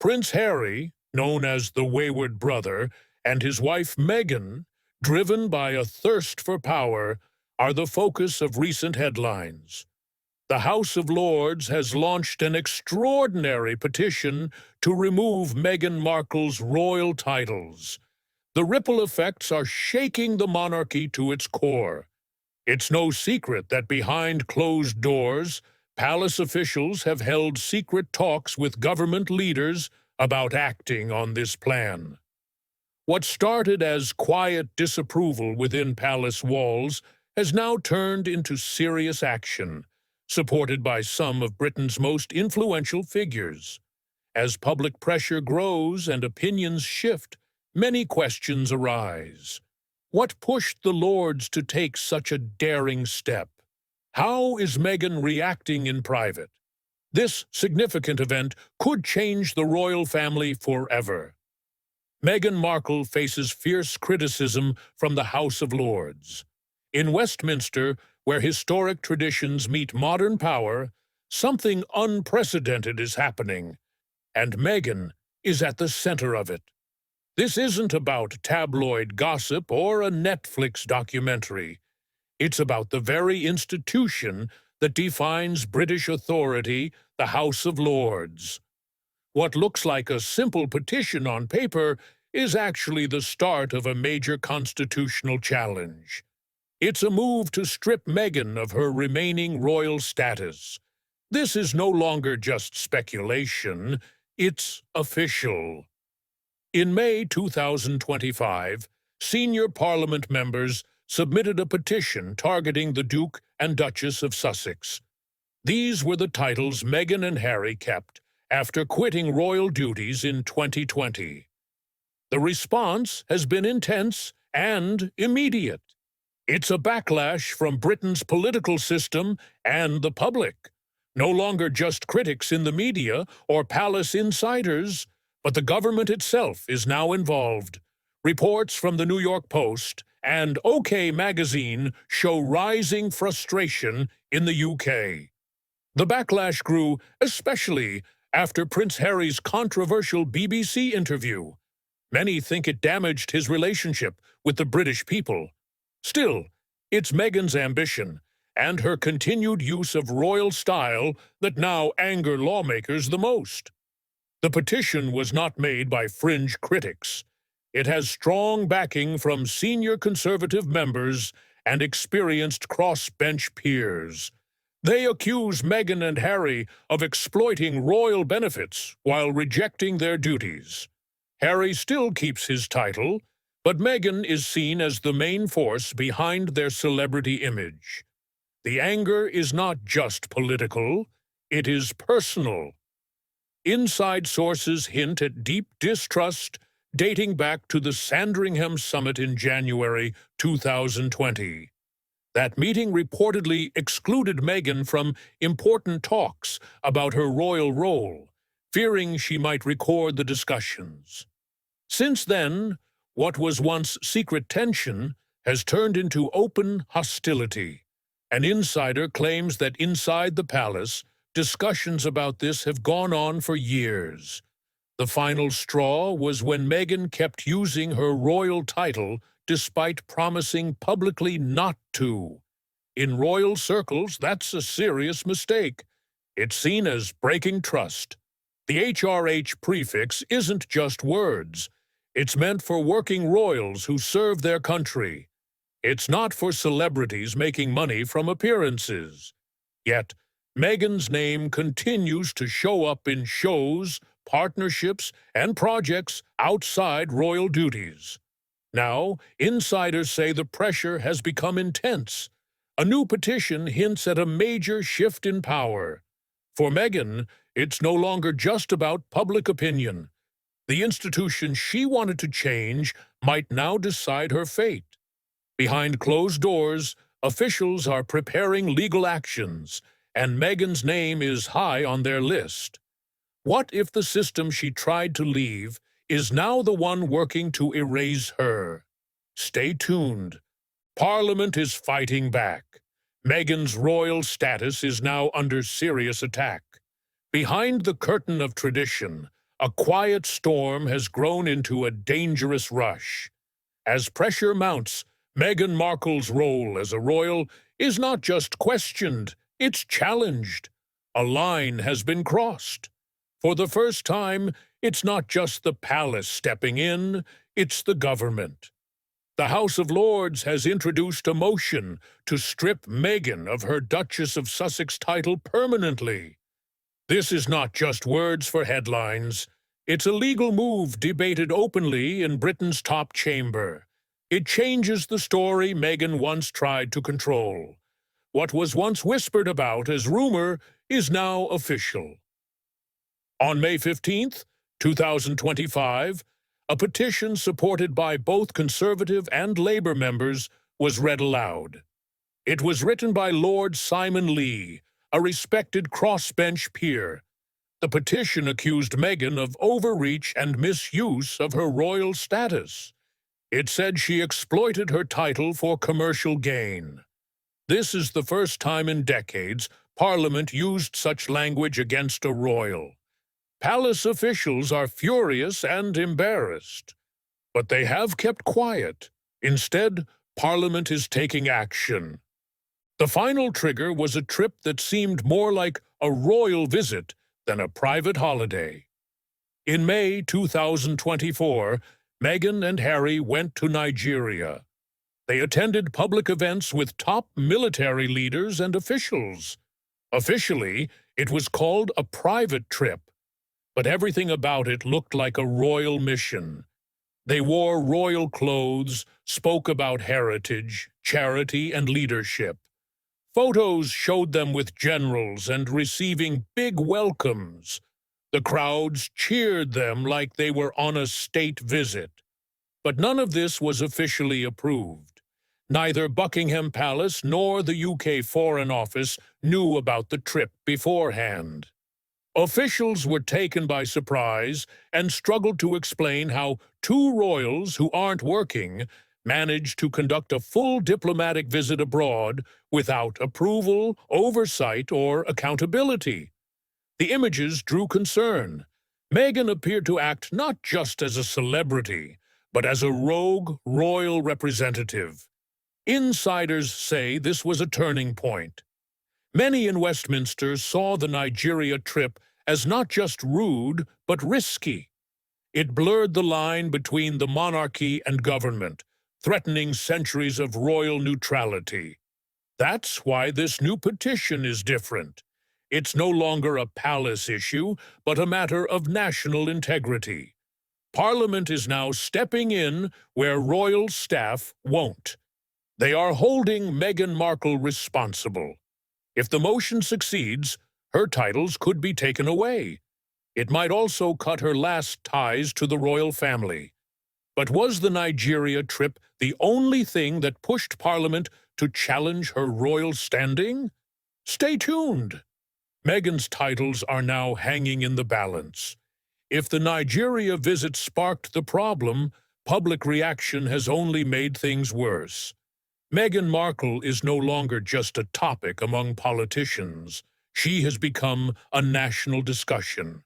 Prince Harry, known as the Wayward Brother, and his wife Meghan, driven by a thirst for power, are the focus of recent headlines. The House of Lords has launched an extraordinary petition to remove Meghan Markle's royal titles. The ripple effects are shaking the monarchy to its core. It's no secret that behind closed doors, palace officials have held secret talks with government leaders about acting on this plan. What started as quiet disapproval within palace walls has now turned into serious action, supported by some of Britain's most influential figures. As public pressure grows and opinions shift, many questions arise. What pushed the Lords to take such a daring step? How is Meghan reacting in private? This significant event could change the royal family forever. Meghan Markle faces fierce criticism from the House of Lords. In Westminster, where historic traditions meet modern power, something unprecedented is happening, and Meghan is at the center of it. This isn't about tabloid gossip or a Netflix documentary. It's about the very institution that defines British authority, the House of Lords. What looks like a simple petition on paper is actually the start of a major constitutional challenge. It's a move to strip Meghan of her remaining royal status. This is no longer just speculation, it's official. In May 2025, senior Parliament members submitted a petition targeting the Duke and Duchess of Sussex. These were the titles Meghan and Harry kept after quitting royal duties in 2020. The response has been intense and immediate. It's a backlash from Britain's political system and the public. No longer just critics in the media or palace insiders, but the government itself is now involved. Reports from the New York Post and OK magazine show rising frustration in the UK. The backlash grew especially after Prince Harry's controversial BBC interview. Many think it damaged his relationship with the British people. Still, it's Meghan's ambition and her continued use of royal style that now anger lawmakers the most. The petition was not made by fringe critics. It has strong backing from senior Conservative members and experienced crossbench peers. They accuse Meghan and Harry of exploiting royal benefits while rejecting their duties. Harry still keeps his title, but Meghan is seen as the main force behind their celebrity image. The anger is not just political, it is personal. Inside sources hint at deep distrust dating back to the Sandringham summit in January 2020. That meeting reportedly excluded Meghan from important talks about her royal role, fearing she might record the discussions. Since then, what was once secret tension has turned into open hostility. An insider claims that inside the palace, discussions about this have gone on for years. The final straw was when Meghan kept using her royal title despite promising publicly not to. In royal circles, that's a serious mistake. It's seen as breaking trust. The HRH prefix isn't just words. It's meant for working royals who serve their country. It's not for celebrities making money from appearances. Yet, Meghan's name continues to show up in shows, partnerships, and projects outside royal duties. Now, insiders say the pressure has become intense. A new petition hints at a major shift in power. For Meghan, it's no longer just about public opinion. The institution she wanted to change might now decide her fate. Behind closed doors, officials are preparing legal actions, and Meghan's name is high on their list. What if the system she tried to leave is now the one working to erase her? Stay tuned. Parliament is fighting back. Meghan's royal status is now under serious attack. Behind the curtain of tradition, a quiet storm has grown into a dangerous rush. As pressure mounts, Meghan Markle's role as a royal is not just questioned, it's challenged. A line has been crossed. For the first time, it's not just the palace stepping in, it's the government. The House of Lords has introduced a motion to strip Meghan of her Duchess of Sussex title permanently. This is not just words for headlines. It's a legal move debated openly in Britain's top chamber. It changes the story Meghan once tried to control. What was once whispered about as rumor is now official. On May 15th, 2025, a petition supported by both Conservative and Labour members was read aloud. It was written by Lord Simon Lee, a respected crossbench peer. The petition accused Meghan of overreach and misuse of her royal status. It said she exploited her title for commercial gain. This is the first time in decades Parliament used such language against a royal. Palace officials are furious and embarrassed, but they have kept quiet. Instead, Parliament is taking action. The final trigger was a trip that seemed more like a royal visit than a private holiday. In May 2024, Meghan and Harry went to Nigeria. They attended public events with top military leaders and officials. Officially, it was called a private trip, but everything about it looked like a royal mission. They wore royal clothes, spoke about heritage, charity, and leadership. Photos showed them with generals and receiving big welcomes. The crowds cheered them like they were on a state visit. But none of this was officially approved. Neither Buckingham Palace nor the UK Foreign Office knew about the trip beforehand. Officials were taken by surprise and struggled to explain how two royals who aren't working managed to conduct a full diplomatic visit abroad without approval, oversight, or accountability. The images drew concern. Meghan appeared to act not just as a celebrity, but as a rogue royal representative. Insiders say this was a turning point. Many in Westminster saw the Nigeria trip as not just rude, but risky. It blurred the line between the monarchy and government, threatening centuries of royal neutrality. That's why this new petition is different. It's no longer a palace issue, but a matter of national integrity. Parliament is now stepping in where royal staff won't. They are holding Meghan Markle responsible. If the motion succeeds, her titles could be taken away. It might also cut her last ties to the royal family. But was the Nigeria trip the only thing that pushed Parliament to challenge her royal standing? Stay tuned. Meghan's titles are now hanging in the balance. If the Nigeria visit sparked the problem, public reaction has only made things worse. Meghan Markle is no longer just a topic among politicians. She has become a national discussion.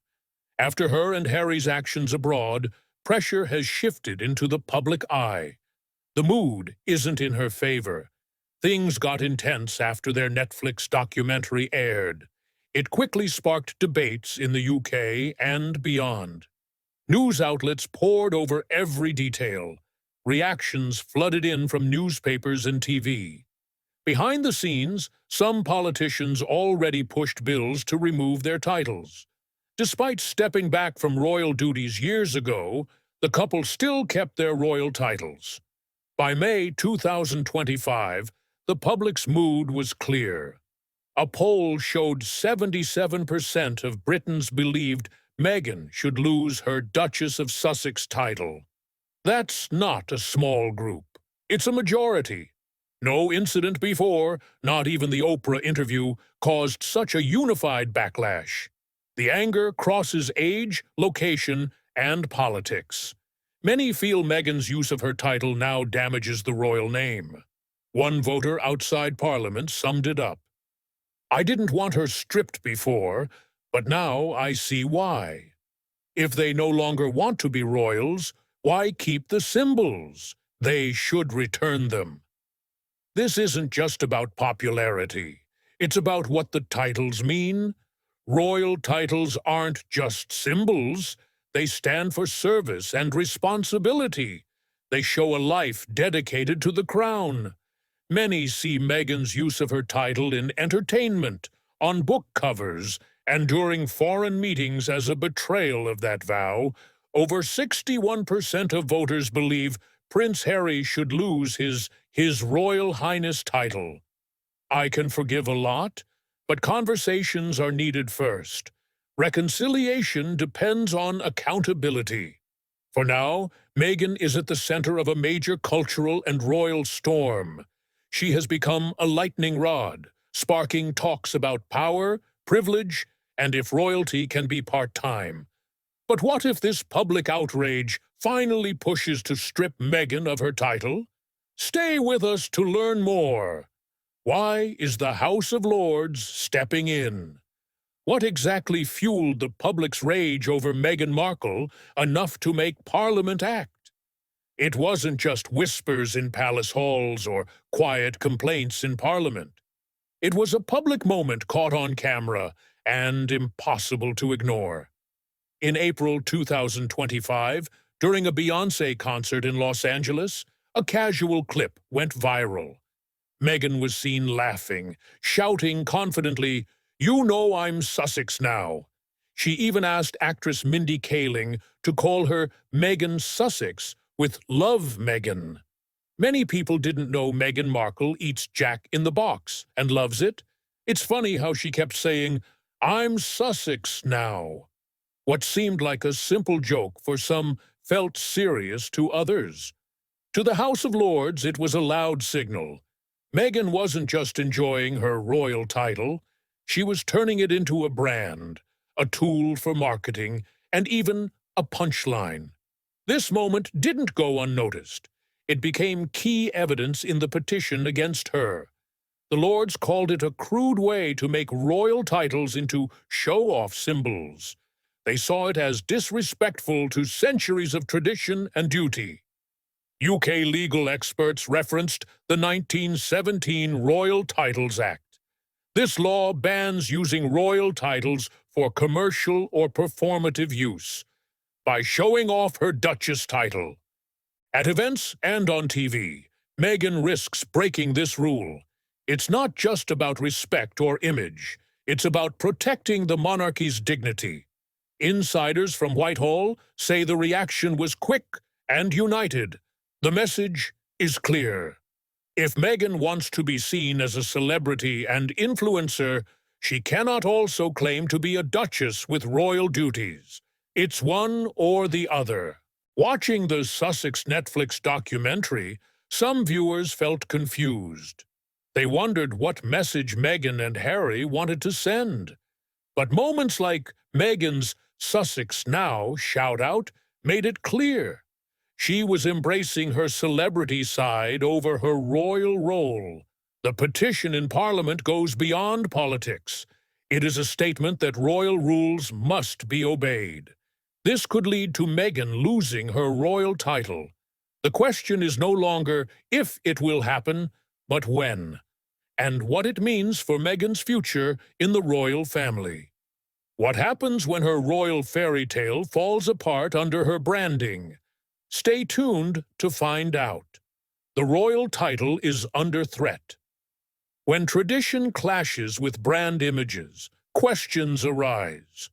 After her and Harry's actions abroad, pressure has shifted into the public eye. The mood isn't in her favor. Things got intense after their Netflix documentary aired. It quickly sparked debates in the UK and beyond. News outlets poured over every detail. Reactions flooded in from newspapers and TV. Behind the scenes, some politicians already pushed bills to remove their titles. Despite stepping back from royal duties years ago, the couple still kept their royal titles. By May 2025, the public's mood was clear. A poll showed 77% of Britons believed Meghan should lose her Duchess of Sussex title. That's not a small group. It's a majority. No incident before, not even the Oprah interview, caused such a unified backlash. The anger crosses age, location, and politics. Many feel Meghan's use of her title now damages the royal name. One voter outside Parliament summed it up. "I didn't want her stripped before, but now I see why." If they no longer want to be royals, why keep the symbols? They should return them. This isn't just about popularity. It's about what the titles mean. Royal titles aren't just symbols. They stand for service and responsibility. They show a life dedicated to the crown. Many see Meghan's use of her title in entertainment, on book covers, and during foreign meetings as a betrayal of that vow. Over 61% of voters believe Prince Harry should lose his Royal Highness title. I can forgive a lot, but conversations are needed first. Reconciliation depends on accountability. For now, Meghan is at the center of a major cultural and royal storm. She has become a lightning rod, sparking talks about power, privilege, and if royalty can be part-time. But what if this public outrage finally pushes to strip Meghan of her title? Stay with us to learn more. Why is the House of Lords stepping in? What exactly fueled the public's rage over Meghan Markle enough to make Parliament act? It wasn't just whispers in palace halls or quiet complaints in Parliament. It was a public moment caught on camera and impossible to ignore. In April 2025, during a Beyoncé concert in Los Angeles, a casual clip went viral. Meghan was seen laughing, shouting confidently, "You know I'm Sussex now." She even asked actress Mindy Kaling to call her Meghan Sussex with "Love Meghan." Many people didn't know Meghan Markle eats Jack in the Box and loves it. It's funny how she kept saying, "I'm Sussex now." What seemed like a simple joke for some felt serious to others. To the House of Lords, it was a loud signal. Meghan wasn't just enjoying her royal title, she was turning it into a brand, a tool for marketing, and even a punchline. This moment didn't go unnoticed. It became key evidence in the petition against her. The Lords called it a crude way to make royal titles into show-off symbols. They saw it as disrespectful to centuries of tradition and duty. UK legal experts referenced the 1917 Royal Titles Act. This law bans using royal titles for commercial or performative use by showing off her Duchess title. At events and on TV, Meghan risks breaking this rule. It's not just about respect or image. It's about protecting the monarchy's dignity. Insiders from Whitehall say the reaction was quick and united. The message is clear. If Meghan wants to be seen as a celebrity and influencer, she cannot also claim to be a duchess with royal duties. It's one or the other. Watching the Sussex Netflix documentary, some viewers felt confused. They wondered what message Meghan and Harry wanted to send. But moments like Meghan's "Sussex Now" shout-out made it clear. She was embracing her celebrity side over her royal role. The petition in Parliament goes beyond politics. It is a statement that royal rules must be obeyed. This could lead to Meghan losing her royal title. The question is no longer if it will happen, but when, and what it means for Meghan's future in the royal family. What happens when her royal fairy tale falls apart under her branding? Stay tuned to find out. The royal title is under threat. When tradition clashes with brand images, questions arise.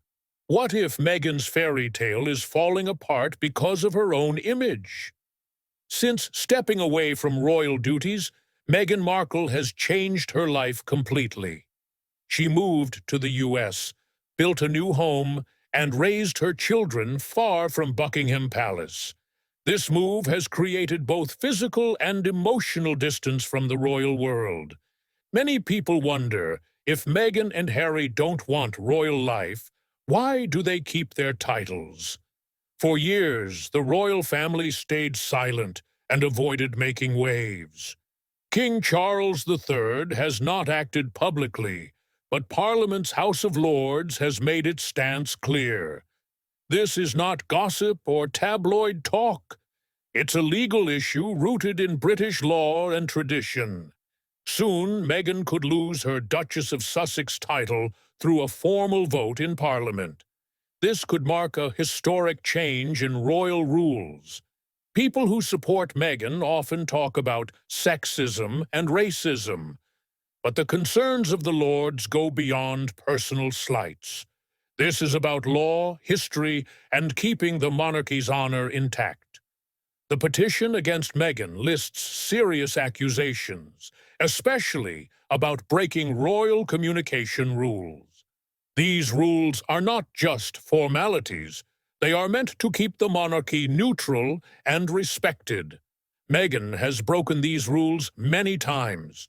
What if Meghan's fairy tale is falling apart because of her own image? Since stepping away from royal duties, Meghan Markle has changed her life completely. She moved to the US, built a new home, and raised her children far from Buckingham Palace. This move has created both physical and emotional distance from the royal world. Many people wonder, if Meghan and Harry don't want royal life, why do they keep their titles? For years, the royal family stayed silent and avoided making waves. King Charles III has not acted publicly, but Parliament's House of Lords has made its stance clear. This is not gossip or tabloid talk. It's a legal issue rooted in British law and tradition. Soon, Meghan could lose her Duchess of Sussex title through a formal vote in Parliament. This could mark a historic change in royal rules. People who support Meghan often talk about sexism and racism, but the concerns of the Lords go beyond personal slights. This is about law, history, and keeping the monarchy's honor intact. The petition against Meghan lists serious accusations, especially about breaking royal communication rules. These rules are not just formalities. They are meant to keep the monarchy neutral and respected. Meghan has broken these rules many times.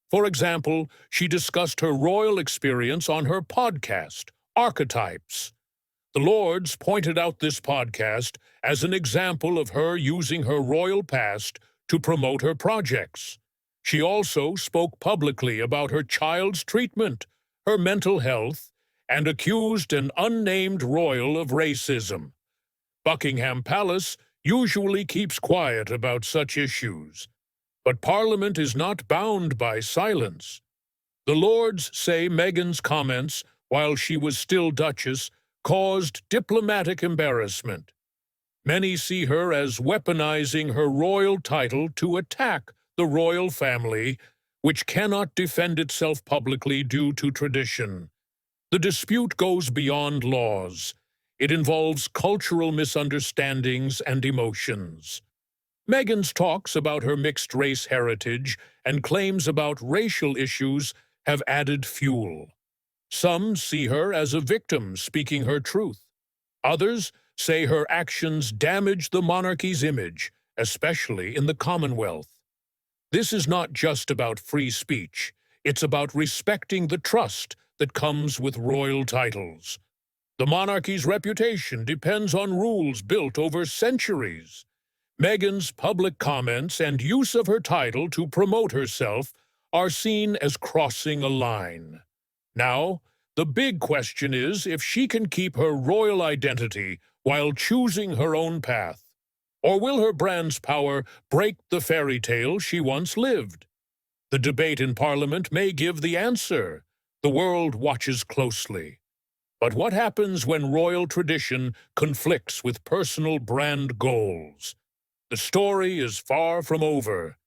For example, she discussed her royal experience on her podcast, Archetypes. The Lords pointed out this podcast as an example of her using her royal past to promote her projects. She also spoke publicly about her child's treatment, her mental health, and accused an unnamed royal of racism. Buckingham Palace usually keeps quiet about such issues, but Parliament is not bound by silence. The Lords say Meghan's comments, while she was still Duchess, caused diplomatic embarrassment. Many see her as weaponizing her royal title to attack the royal family, which cannot defend itself publicly due to tradition. The dispute goes beyond laws. It involves cultural misunderstandings and emotions. Meghan's talks about her mixed-race heritage and claims about racial issues have added fuel. Some see her as a victim speaking her truth. Others say her actions damage the monarchy's image, especially in the Commonwealth. This is not just about free speech. It's about respecting the trust that comes with royal titles. The monarchy's reputation depends on rules built over centuries. Meghan's public comments and use of her title to promote herself are seen as crossing a line. Now, the big question is if she can keep her royal identity while choosing her own path. Or will her brand's power break the fairy tale she once lived? The debate in Parliament may give the answer. The world watches closely. But what happens when royal tradition conflicts with personal brand goals? The story is far from over.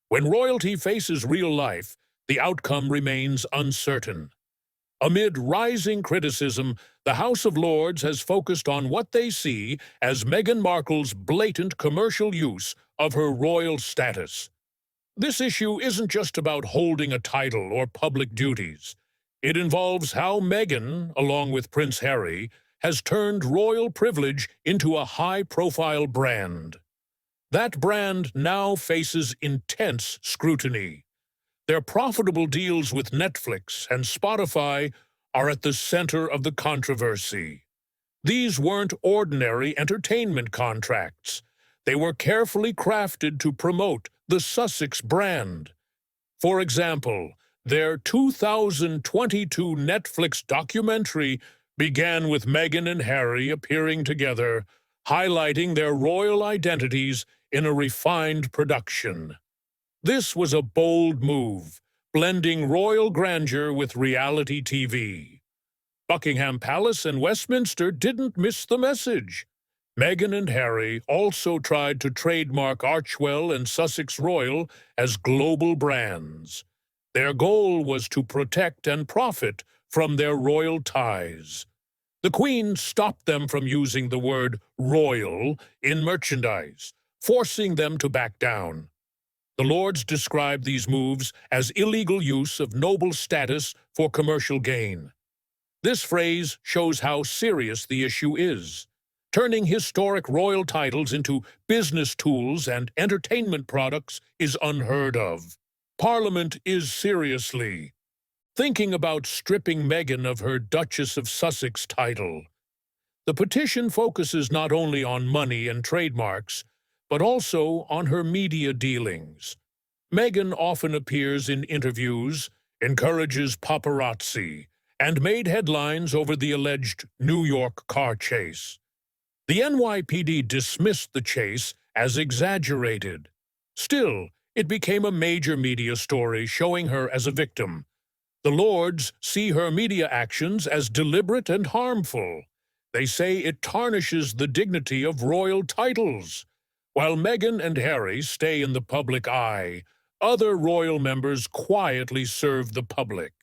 When royalty faces real life, the outcome remains uncertain. Amid rising criticism, the House of Lords has focused on what they see as Meghan Markle's blatant commercial use of her royal status. This issue isn't just about holding a title or public duties. It involves how Meghan, along with Prince Harry, has turned royal privilege into a high-profile brand. That brand now faces intense scrutiny. Their profitable deals with Netflix and Spotify are at the center of the controversy. These weren't ordinary entertainment contracts. They were carefully crafted to promote the Sussex brand. For example, their 2022 Netflix documentary began with Meghan and Harry appearing together, highlighting their royal identities in a refined production. This was a bold move, blending royal grandeur with reality TV. Buckingham Palace and Westminster didn't miss the message. Meghan and Harry also tried to trademark Archewell and Sussex Royal as global brands. Their goal was to protect and profit from their royal ties. The Queen stopped them from using the word royal in merchandise, forcing them to back down. The Lords described these moves as illegal use of noble status for commercial gain. This phrase shows how serious the issue is. Turning historic royal titles into business tools and entertainment products is unheard of. Parliament is seriously thinking about stripping Meghan of her Duchess of Sussex title. The petition focuses not only on money and trademarks, but also on her media dealings. Meghan often appears in interviews, encourages paparazzi, and made headlines over the alleged New York car chase. The NYPD dismissed the chase as exaggerated. Still, it became a major media story showing her as a victim. The Lords see her media actions as deliberate and harmful. They say it tarnishes the dignity of royal titles. While Meghan and Harry stay in the public eye, other royal members quietly serve the public.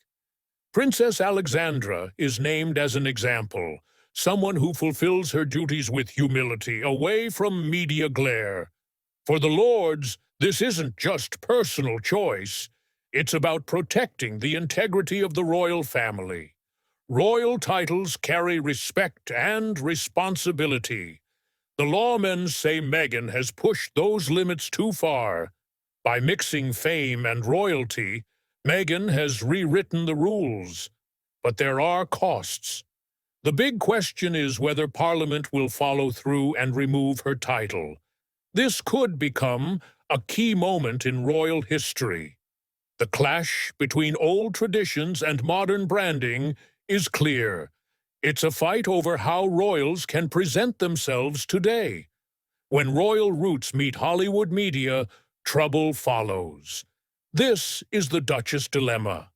Princess Alexandra is named as an example, someone who fulfills her duties with humility, away from media glare. For the Lords, this isn't just personal choice. It's about protecting the integrity of the royal family. Royal titles carry respect and responsibility. The lawmen say Meghan has pushed those limits too far. By mixing fame and royalty, Meghan has rewritten the rules. But there are costs. The big question is whether Parliament will follow through and remove her title. This could become a key moment in royal history. The clash between old traditions and modern branding is clear. It's a fight over how royals can present themselves today. When royal roots meet Hollywood media, trouble follows. This is the Duchess dilemma.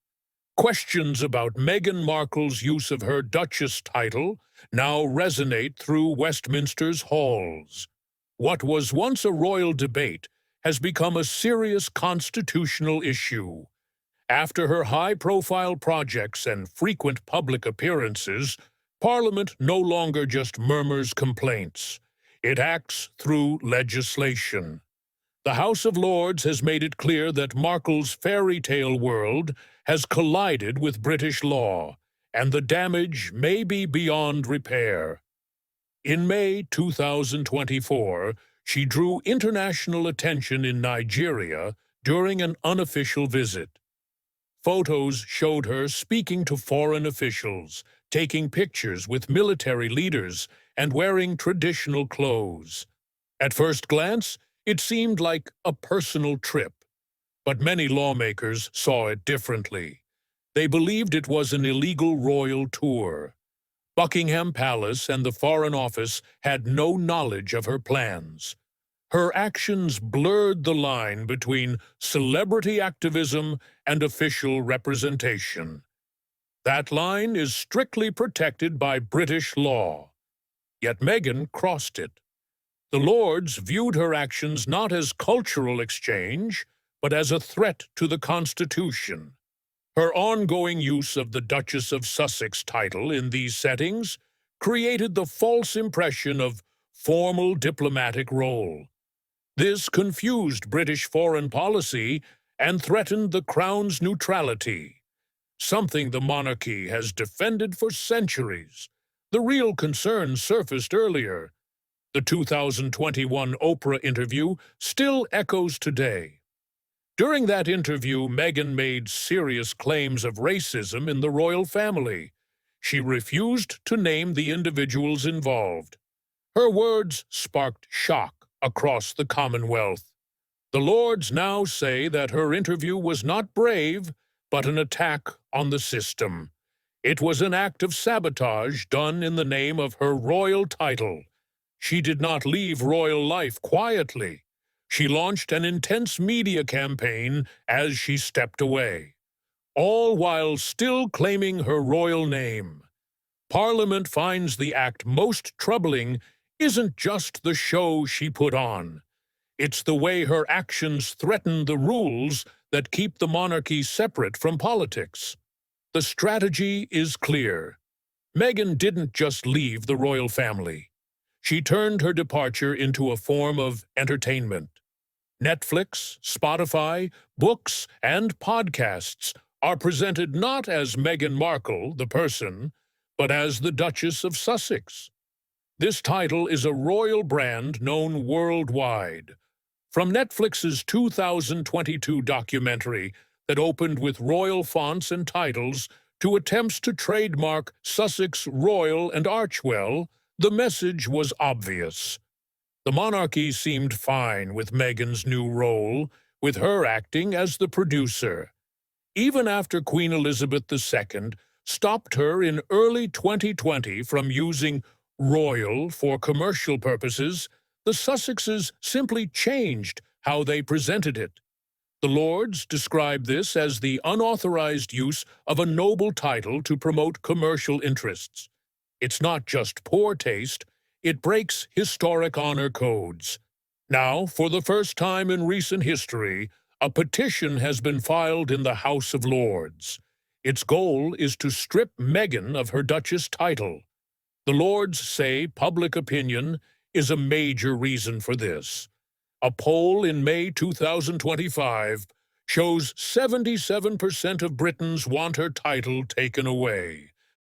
Questions about Meghan Markle's use of her Duchess title now resonate through Westminster's halls. What was once a royal debate has become a serious constitutional issue. After her high-profile projects and frequent public appearances, Parliament no longer just murmurs complaints. It acts through legislation. The House of Lords has made it clear that Markle's fairy tale world has collided with British law, and the damage may be beyond repair. In May 2024, she drew international attention in Nigeria during an unofficial visit. Photos showed her speaking to foreign officials, taking pictures with military leaders, and wearing traditional clothes. At first glance, it seemed like a personal trip, but many lawmakers saw it differently. They believed it was an illegal royal tour. Buckingham Palace and the Foreign Office had no knowledge of her plans. Her actions blurred the line between celebrity activism and official representation. That line is strictly protected by British law. Yet Meghan crossed it. The Lords viewed her actions not as cultural exchange, but as a threat to the Constitution. Her ongoing use of the Duchess of Sussex title in these settings created the false impression of formal diplomatic role. This confused British foreign policy and threatened the Crown's neutrality, something the monarchy has defended for centuries. The real concern surfaced earlier. The 2021 Oprah interview still echoes today. During that interview, Meghan made serious claims of racism in the royal family. She refused to name the individuals involved. Her words sparked shock across the Commonwealth. The Lords now say that her interview was not brave, but an attack on the system. It was an act of sabotage done in the name of her royal title. She did not leave royal life quietly. She launched an intense media campaign as she stepped away, all while still claiming her royal name. Parliament finds the act most troubling isn't just the show she put on. It's the way her actions threaten the rules that keep the monarchy separate from politics. The strategy is clear. Meghan didn't just leave the royal family. She turned her departure into a form of entertainment. Netflix, Spotify, books, and podcasts are presented not as Meghan Markle, the person, but as the Duchess of Sussex. This title is a royal brand known worldwide. From Netflix's 2022 documentary that opened with royal fonts and titles to attempts to trademark Sussex Royal and Archewell, the message was obvious. The monarchy seemed fine with Meghan's new role, with her acting as the producer. Even after Queen Elizabeth II stopped her in early 2020 from using Royal for commercial purposes, the Sussexes simply changed how they presented it. The Lords describe this as the unauthorized use of a noble title to promote commercial interests. It's not just poor taste, it breaks historic honor codes. Now, for the first time in recent history, a petition has been filed in the House of Lords. Its goal is to strip Meghan of her Duchess title. The Lords say public opinion is a major reason for this. A poll in May 2025 shows 77% of Britons want her title taken away.